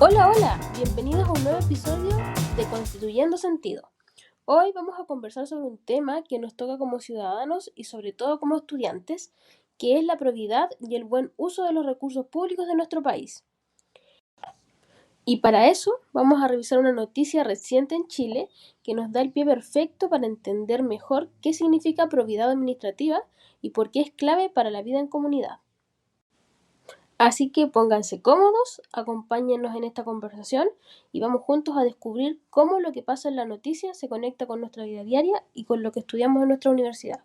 Hola, hola, bienvenidos a un nuevo episodio de Constituyendo Sentido. Hoy vamos a conversar sobre un tema que nos toca como ciudadanos y sobre todo como estudiantes, que es la probidad y el buen uso de los recursos públicos de nuestro país. Y para eso vamos a revisar una noticia reciente en Chile que nos da el pie perfecto para entender mejor qué significa probidad administrativa y por qué es clave para la vida en comunidad. Así que pónganse cómodos, acompáñennos en esta conversación y vamos juntos a descubrir cómo lo que pasa en la noticia se conecta con nuestra vida diaria y con lo que estudiamos en nuestra universidad.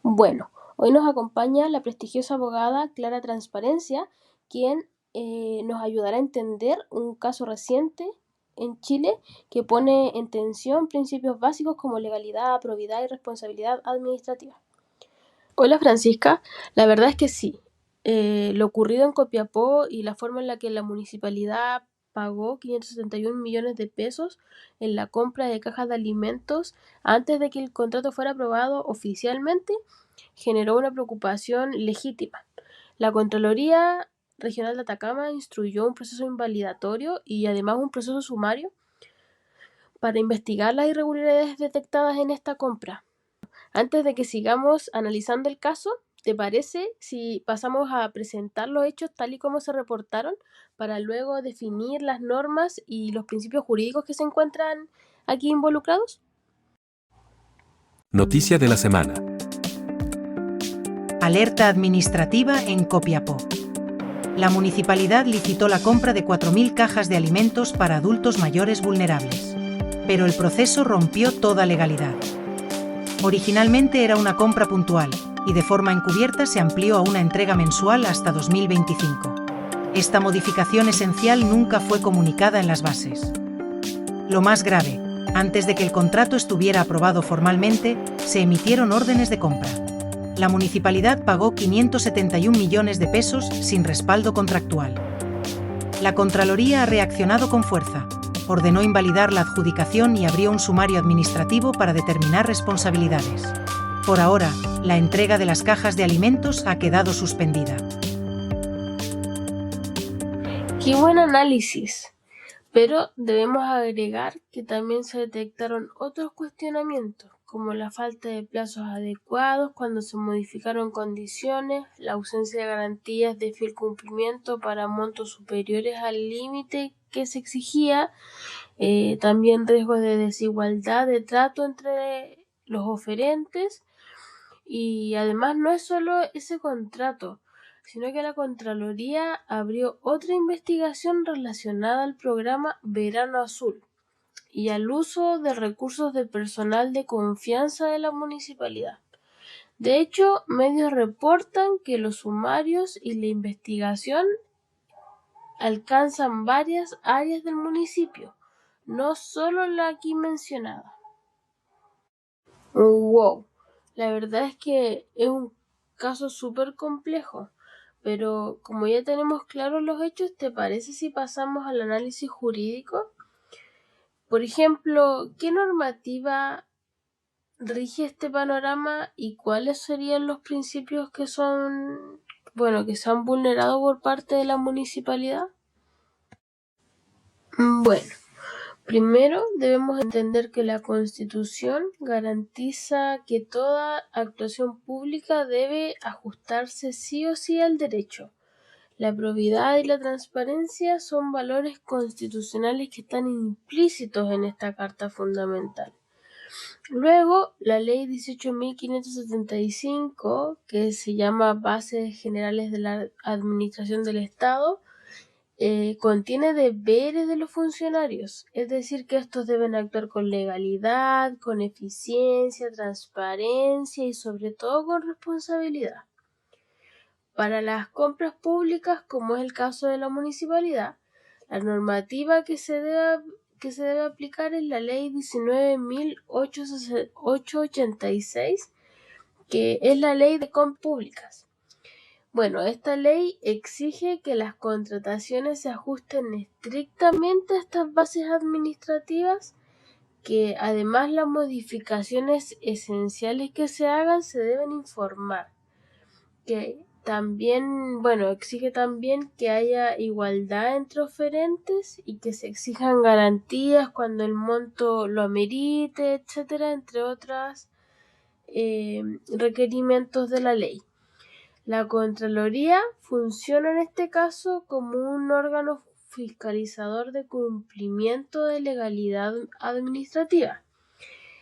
Bueno, hoy nos acompaña la prestigiosa abogada Clara Transparencia, quien nos ayudará a entender un caso reciente en Chile que pone en tensión principios básicos como legalidad, probidad y responsabilidad administrativa. Hola Francisca, la verdad es que sí. Lo ocurrido en Copiapó y la forma en la que la municipalidad pagó 571 millones de pesos en la compra de cajas de alimentos antes de que el contrato fuera aprobado oficialmente generó una preocupación legítima. La Contraloría Regional de Atacama instruyó un proceso invalidatorio y además un proceso sumario para investigar las irregularidades detectadas en esta compra. Antes de que sigamos analizando el caso, ¿te parece si pasamos a presentar los hechos tal y como se reportaron para luego definir las normas y los principios jurídicos que se encuentran aquí involucrados? Noticia de la semana. Alerta administrativa en Copiapó. La municipalidad licitó la compra de 4.000 cajas de alimentos para adultos mayores vulnerables. Pero el proceso rompió toda legalidad. Originalmente era una compra puntual, y de forma encubierta se amplió a una entrega mensual hasta 2025. Esta modificación esencial nunca fue comunicada en las bases. Lo más grave, antes de que el contrato estuviera aprobado formalmente, se emitieron órdenes de compra. La municipalidad pagó 571 millones de pesos sin respaldo contractual. La Contraloría ha reaccionado con fuerza, ordenó invalidar la adjudicación y abrió un sumario administrativo para determinar responsabilidades. Por ahora, la entrega de las cajas de alimentos ha quedado suspendida. Qué buen análisis. Pero debemos agregar que también se detectaron otros cuestionamientos, como la falta de plazos adecuados cuando se modificaron condiciones, la ausencia de garantías de fiel cumplimiento para montos superiores al límite que se exigía, también riesgos de desigualdad de trato entre los oferentes y además no es solo ese contrato, sino que la Contraloría abrió otra investigación relacionada al programa Verano Azul y al uso de recursos de personal de confianza de la municipalidad. De hecho, medios reportan que los sumarios y la investigación alcanzan varias áreas del municipio, no solo la aquí mencionada. Wow, la verdad es que es un caso súper complejo, pero como ya tenemos claros los hechos, ¿te parece si pasamos al análisis jurídico? Por ejemplo, ¿qué normativa rige este panorama y cuáles serían los principios que que se han vulnerado por parte de la municipalidad? Bueno, primero debemos entender que la Constitución garantiza que toda actuación pública debe ajustarse sí o sí al derecho. La probidad y la transparencia son valores constitucionales que están implícitos en esta Carta Fundamental. Luego, la Ley 18.575, que se llama Bases Generales de la Administración del Estado, contiene deberes de los funcionarios, es decir, que estos deben actuar con legalidad, con eficiencia, transparencia y sobre todo con responsabilidad. Para las compras públicas, como es el caso de la municipalidad, la normativa que se debe aplicar es la Ley 19.886, que es la Ley de Compras Públicas. Bueno, esta ley exige que las contrataciones se ajusten estrictamente a estas bases administrativas, que además las modificaciones esenciales que se hagan se deben informar, que También, bueno, exige también que haya igualdad entre oferentes y que se exijan garantías cuando el monto lo amerite, etcétera, entre otros requerimientos de la ley. La Contraloría funciona en este caso como un órgano fiscalizador de cumplimiento de legalidad administrativa.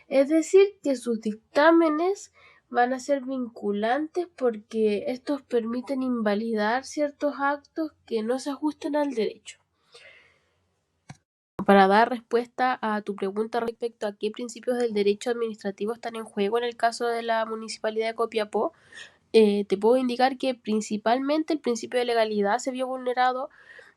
Es decir, que sus dictámenes van a ser vinculantes porque estos permiten invalidar ciertos actos que no se ajusten al derecho. Para dar respuesta a tu pregunta respecto a qué principios del derecho administrativo están en juego en el caso de la Municipalidad de Copiapó, te puedo indicar que principalmente el principio de legalidad se vio vulnerado.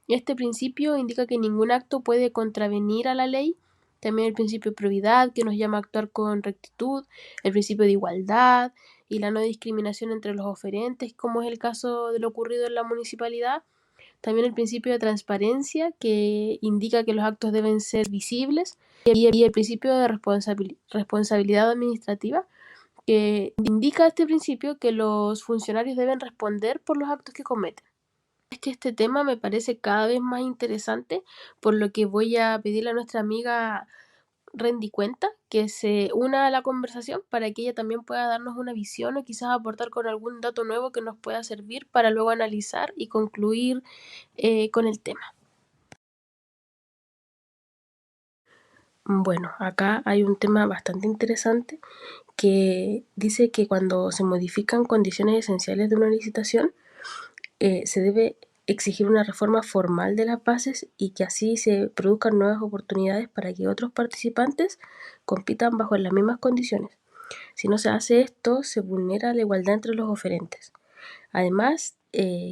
Este principio indica que ningún acto puede contravenir a la ley. También el principio de probidad, que nos llama a actuar con rectitud, el principio de igualdad y la no discriminación entre los oferentes, como es el caso de lo ocurrido en la municipalidad. También el principio de transparencia, que indica que los actos deben ser visibles, y el principio de responsabilidad administrativa, que indica este principio que los funcionarios deben responder por los actos que cometen. Es que este tema me parece cada vez más interesante, por lo que voy a pedirle a nuestra amiga Rendy Cuenta que se una a la conversación para que ella también pueda darnos una visión o quizás aportar con algún dato nuevo que nos pueda servir para luego analizar y concluir con el tema. Bueno, acá hay un tema bastante interesante que dice que cuando se modifican condiciones esenciales de una licitación, se debe exigir una reforma formal de las bases y que así se produzcan nuevas oportunidades para que otros participantes compitan bajo las mismas condiciones. Si no se hace esto, se vulnera la igualdad entre los oferentes. Además,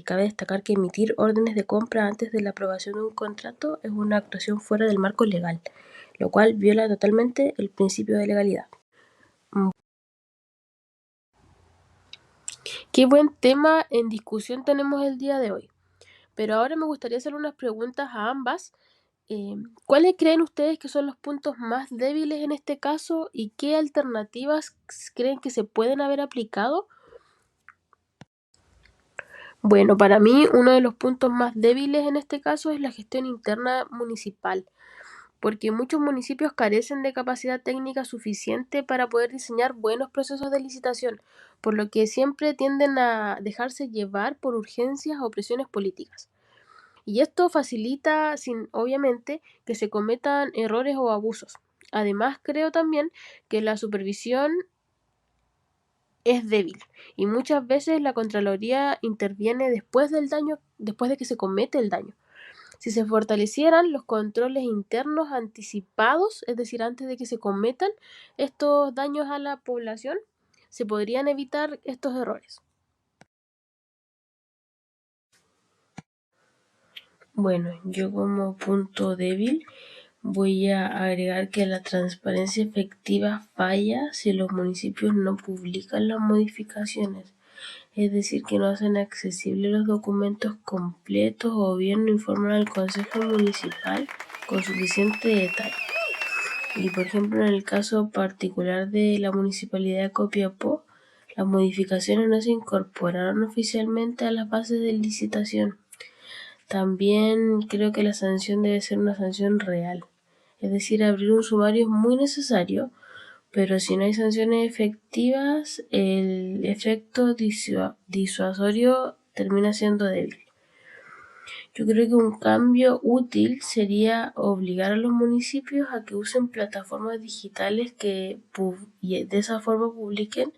cabe destacar que emitir órdenes de compra antes de la aprobación de un contrato es una actuación fuera del marco legal, lo cual viola totalmente el principio de legalidad. Qué buen tema en discusión tenemos el día de hoy. Pero ahora me gustaría hacer unas preguntas a ambas. ¿Cuáles creen ustedes que son los puntos más débiles en este caso y qué alternativas creen que se pueden haber aplicado? Bueno, para mí uno de los puntos más débiles en este caso es la gestión interna municipal, porque muchos municipios carecen de capacidad técnica suficiente para poder diseñar buenos procesos de licitación, por lo que siempre tienden a dejarse llevar por urgencias o presiones políticas. Y esto facilita, obviamente, que se cometan errores o abusos. Además, creo también que la supervisión es débil y muchas veces la Contraloría interviene después del daño, después de que se comete el daño. Si se fortalecieran los controles internos anticipados, es decir, antes de que se cometan estos daños a la población, se podrían evitar estos errores. Bueno, yo como punto débil voy a agregar que la transparencia efectiva falla si los municipios no publican las modificaciones, es decir, que no hacen accesibles los documentos completos o bien no informan al Consejo Municipal con suficiente detalle. Y por ejemplo, en el caso particular de la Municipalidad de Copiapó, las modificaciones no se incorporaron oficialmente a las bases de licitación. También creo que la sanción debe ser una sanción real. Es decir, abrir un sumario es muy necesario, pero si no hay sanciones efectivas, el efecto disuasorio termina siendo débil. Yo creo que un cambio útil sería obligar a los municipios a que usen plataformas digitales que de esa forma publiquen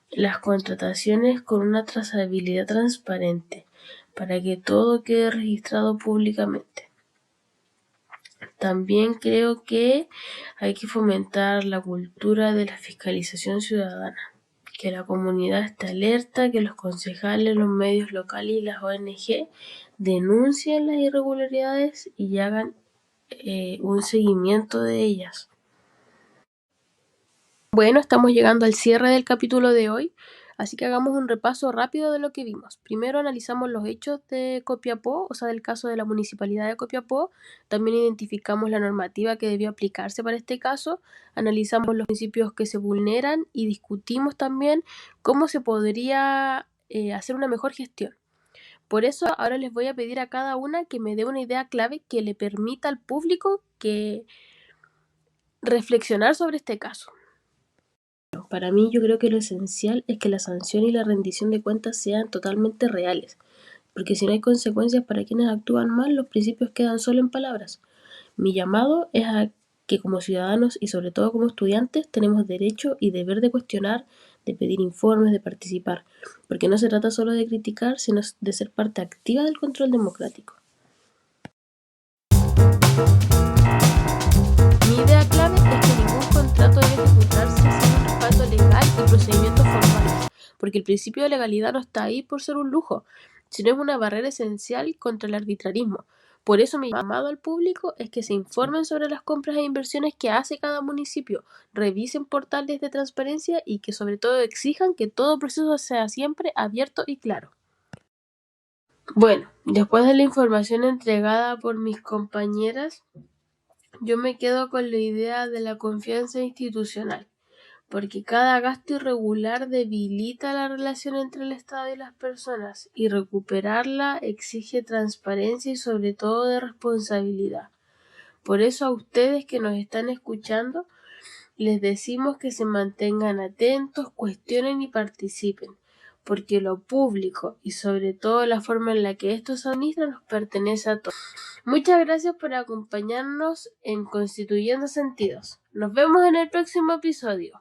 las contrataciones con una trazabilidad transparente, para que todo quede registrado públicamente. También creo que hay que fomentar la cultura de la fiscalización ciudadana, que la comunidad esté alerta, que los concejales, los medios locales y las ONG denuncien las irregularidades y hagan un seguimiento de ellas. Bueno, estamos llegando al cierre del capítulo de hoy, así que hagamos un repaso rápido de lo que vimos. Primero analizamos los hechos de Copiapó, o sea, del caso de la Municipalidad de Copiapó. También identificamos la normativa que debió aplicarse para este caso. Analizamos los principios que se vulneran y discutimos también cómo se podría hacer una mejor gestión. Por eso ahora les voy a pedir a cada una que me dé una idea clave que le permita al público reflexionar sobre este caso. Para mí, yo creo que lo esencial es que la sanción y la rendición de cuentas sean totalmente reales, porque si no hay consecuencias para quienes actúan mal, los principios quedan solo en palabras. Mi llamado es a que como ciudadanos y sobre todo como estudiantes tenemos derecho y deber de cuestionar, de pedir informes, de participar, porque no se trata solo de criticar, sino de ser parte activa del control democrático. Mi idea clave es que ningún contrato debe ejecutarse sin un respaldo legal y procedimientos formales, porque el principio de legalidad no está ahí por ser un lujo, sino es una barrera esencial contra el arbitrarismo. Por eso mi llamado al público es que se informen sobre las compras e inversiones que hace cada municipio, revisen portales de transparencia y que sobre todo exijan que todo proceso sea siempre abierto y claro. Bueno, después de la información entregada por mis compañeras, yo me quedo con la idea de la confianza institucional, porque cada gasto irregular debilita la relación entre el Estado y las personas, y recuperarla exige transparencia y sobre todo de responsabilidad. Por eso a ustedes que nos están escuchando, les decimos que se mantengan atentos, cuestionen y participen, porque lo público y sobre todo la forma en la que esto se administra nos pertenece a todos. Muchas gracias por acompañarnos en Constituyendo Sentidos. Nos vemos en el próximo episodio.